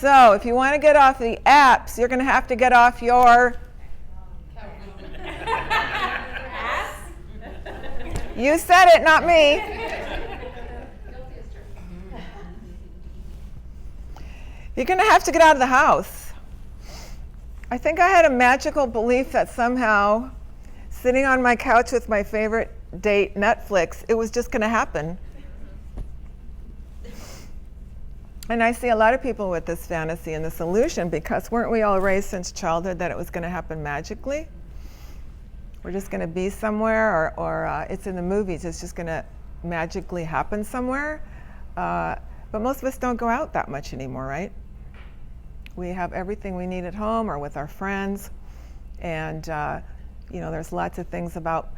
So if you want to get off the apps, you're going to have to get off your ass. You said it, not me. You're going to have to get out of the house. I think I had a magical belief that somehow, sitting on my couch with my favorite date, Netflix, it was just going to happen. And I see a lot of people with this fantasy and this illusion, because weren't we all raised since childhood that it was going to happen magically? We're just going to be somewhere, or it's in the movies, it's just going to magically happen somewhere. But most of us don't go out that much anymore, right? We have everything we need at home or with our friends. And there's lots of things about,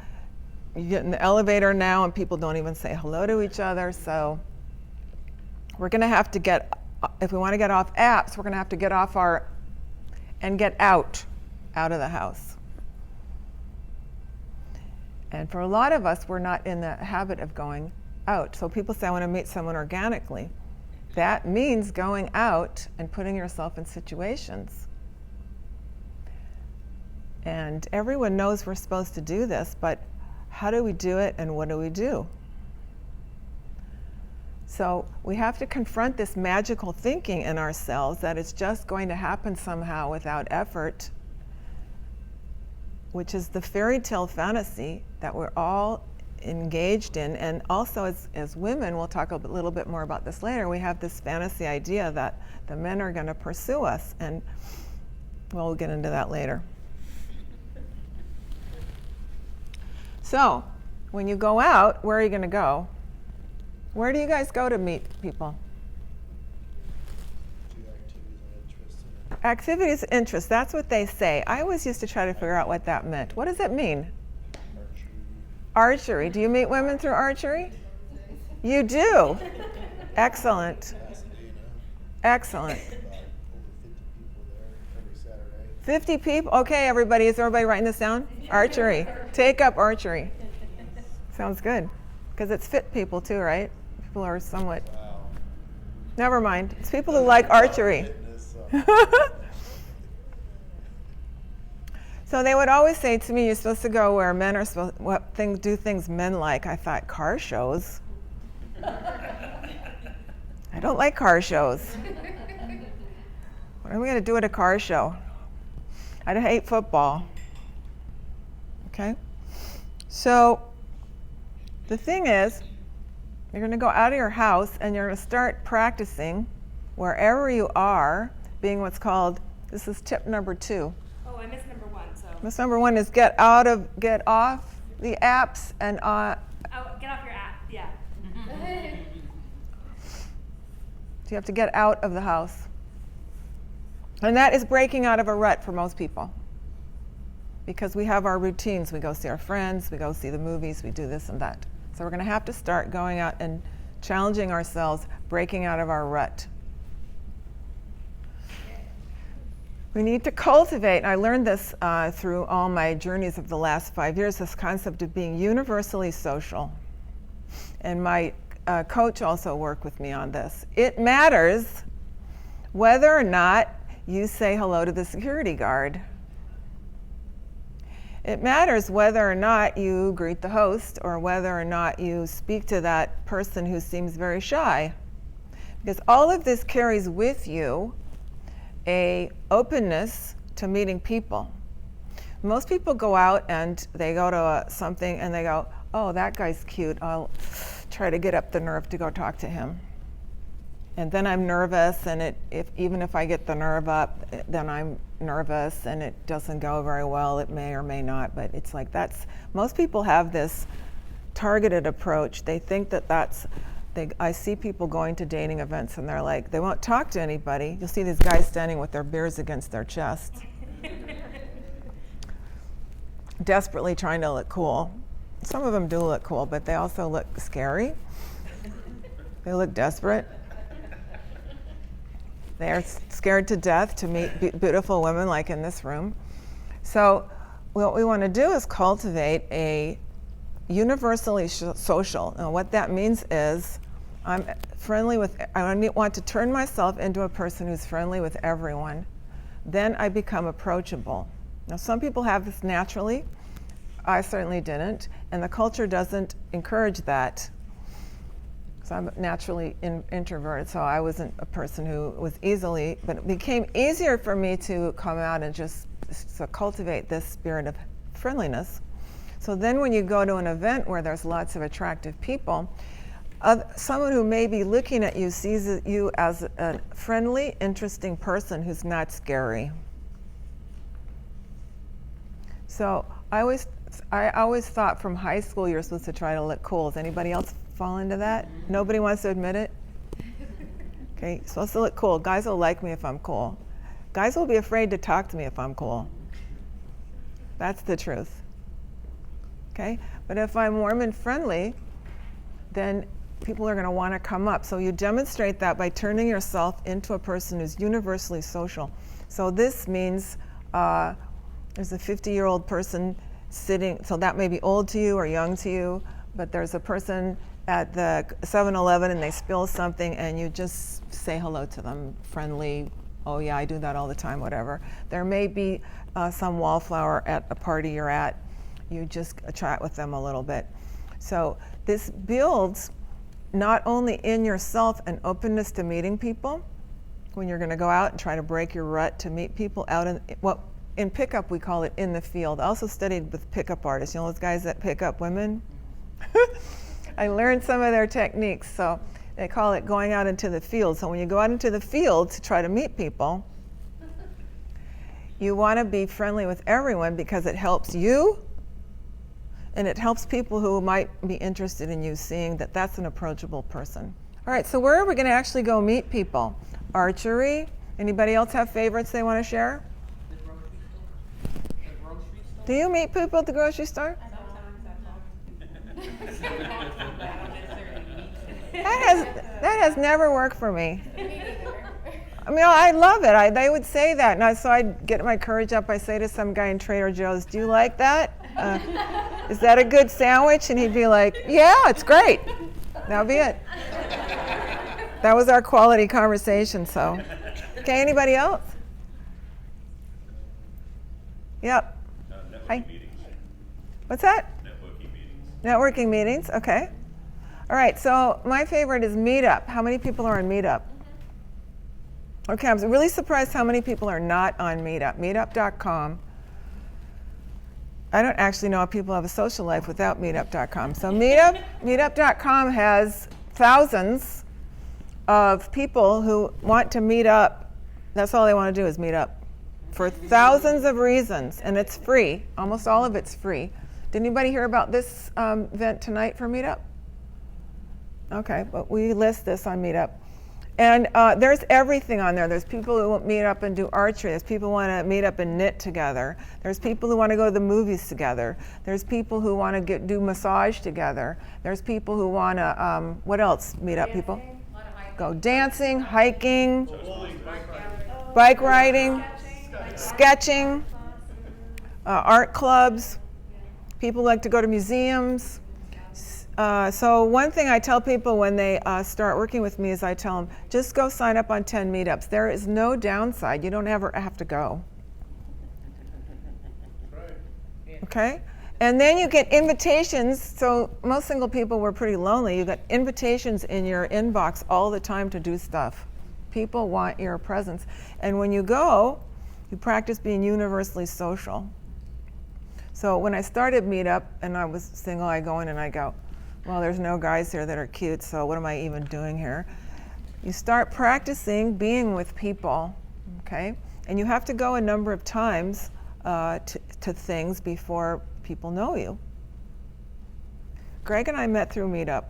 you get in the elevator now and people don't even say hello to each other. So we're going to have to if we want to get off apps, we're going to have to get off and get out of the house. And for a lot of us, we're not in the habit of going out. So people say, I want to meet someone organically. That means going out and putting yourself in situations. And everyone knows we're supposed to do this, but how do we do it and what do we do? So we have to confront this magical thinking in ourselves that it's just going to happen somehow without effort, which is the fairy tale fantasy that we're all engaged in. And also as women, we'll talk a little bit more about this later, we have this fantasy idea that the men are going to pursue us, and we'll get into that later. So when you go out, where are you going to go? Where do you guys go to meet people? Activities of interest, that's what they say. I always used to try to figure out what that meant. What does it mean? Archery. Do you meet women through archery? You do. Excellent. Excellent. 50 people? Okay, everybody. Is everybody writing this down? Archery. Take up archery. Sounds good. Because it's fit people too, right? People are somewhat... Never mind. It's people who like archery. So they would always say to me, you're supposed to go where men are supposed to do things men like. I thought, car shows? I don't like car shows. What are we going to do at a car show? I hate football. Okay? So the thing is, you're going to go out of your house and you're going to start practicing wherever you are, being what's called, this is tip number 2. Oh, I missed number 1. So. This number 1 is get off the apps and Oh, get off your app, yeah. So you have to get out of the house. And that is breaking out of a rut for most people. Because we have our routines. We go see our friends, we go see the movies, we do this and that. So we're going to have to start going out and challenging ourselves, breaking out of our rut. We need to cultivate, and I learned this through all my journeys of the last 5 years, this concept of being universally social. And my coach also worked with me on this. It matters whether or not you say hello to the security guard. It matters whether or not you greet the host or whether or not you speak to that person who seems very shy. Because all of this carries with you a openness to meeting people. Most people go out and they go to something and they go, oh, that guy's cute. I'll try to get up the nerve to go talk to him. And then I'm nervous, and even if I get the nerve up, then I'm nervous and it doesn't go very well. It may or may not, but it's like most people have this targeted approach. They think I see people going to dating events and they're like, they won't talk to anybody. You'll see these guys standing with their beers against their chests, desperately trying to look cool. Some of them do look cool, but they also look scary. They look desperate. They are scared to death to meet beautiful women like in this room. So what we want to do is cultivate a universally social. And what that means is I'm I want to turn myself into a person who's friendly with everyone. Then I become approachable. Now, some people have this naturally. I certainly didn't, and the culture doesn't encourage that. So I'm naturally introverted, so I wasn't a person who was easily, but it became easier for me to come out and just cultivate this spirit of friendliness. So then when you go to an event where there's lots of attractive people, someone who may be looking at you sees you as a friendly, interesting person who's not scary. So I always thought from high school you're supposed to try to look cool. Does anybody else fall into that? Nobody wants to admit it? Okay, you're supposed to look cool. Guys will like me if I'm cool. Guys will be afraid to talk to me if I'm cool. That's the truth. Okay? But if I'm warm and friendly, then people are going to want to come up. So you demonstrate that by turning yourself into a person who's universally social. So this means there's a 50-year-old person sitting, so that may be old to you or young to you, but there's a person at the 7-Eleven and they spill something and you just say hello to them, friendly, oh yeah, I do that all the time, whatever. There may be some wallflower at a party you're at, you just chat with them a little bit. So this builds not only in yourself an openness to meeting people, when you're going to go out and try to break your rut to meet people out in pickup we call it in the field. I also studied with pickup artists, you know those guys that pick up women? I learned some of their techniques, so they call it going out into the field. So when you go out into the field to try to meet people, you want to be friendly with everyone because it helps you and it helps people who might be interested in you seeing that that's an approachable person. All right, so where are we going to actually go meet people? Archery? Anybody else have favorites they want to share? The grocery store. Do you meet people at the grocery store? That has never worked for me. I mean, I love it. They would say that, and so I'd get my courage up. I say to some guy in Trader Joe's, "Do you like that? Is that a good sandwich?" And he'd be like, "Yeah, it's great." That'll be it. That was our quality conversation. So, okay, anybody else? Yep. Hi. Networking meetings. What's that? Networking meetings. Networking meetings. Okay. All right. So my favorite is Meetup. How many people are on Meetup? Okay, I'm really surprised how many people are not on Meetup. Meetup.com. I don't actually know if people have a social life without Meetup.com. So Meetup.com has thousands of people who want to meet up. That's all they want to do is meet up for thousands of reasons, and it's free. Almost all of it's free. Did anybody hear about this event tonight for Meetup? Okay, but we list this on Meetup. And there's everything on there. There's people who want to meet up and do archery. There's people who want to meet up and knit together. There's people who want to go to the movies together. There's people who want to do massage together. There's people who want to, what else meet up people? Go dancing, hiking, bike riding, sketching, art clubs. People like to go to museums. So one thing I tell people when they start working with me is I tell them, just go sign up on 10 meetups. There is no downside. You don't ever have to go. Okay? And then you get invitations. So most single people were pretty lonely. You got invitations in your inbox all the time to do stuff. People want your presence. And when you go, you practice being universally social. So when I started Meetup and I was single, I go in and I go, well, there's no guys here that are cute, so what am I even doing here? You start practicing being with people, okay? And you have to go a number of times to things before people know you. Greg and I met through Meetup.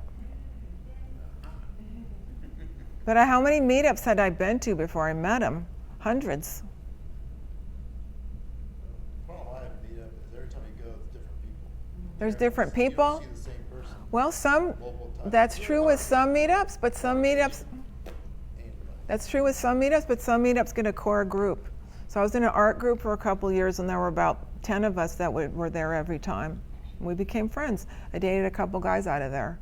But how many meetups had I been to before I met him? Hundreds. Well, I have a meetup is every time you go, it's different people. There's different people? You don't see the same person. Well, Multiple times. that's true with some meetups, but some meetups, that's true with some meetups, but some meetups get a core group. So I was in an art group for a couple years, and there were about 10 of us that were there every time. We became friends. I dated a couple guys out of there.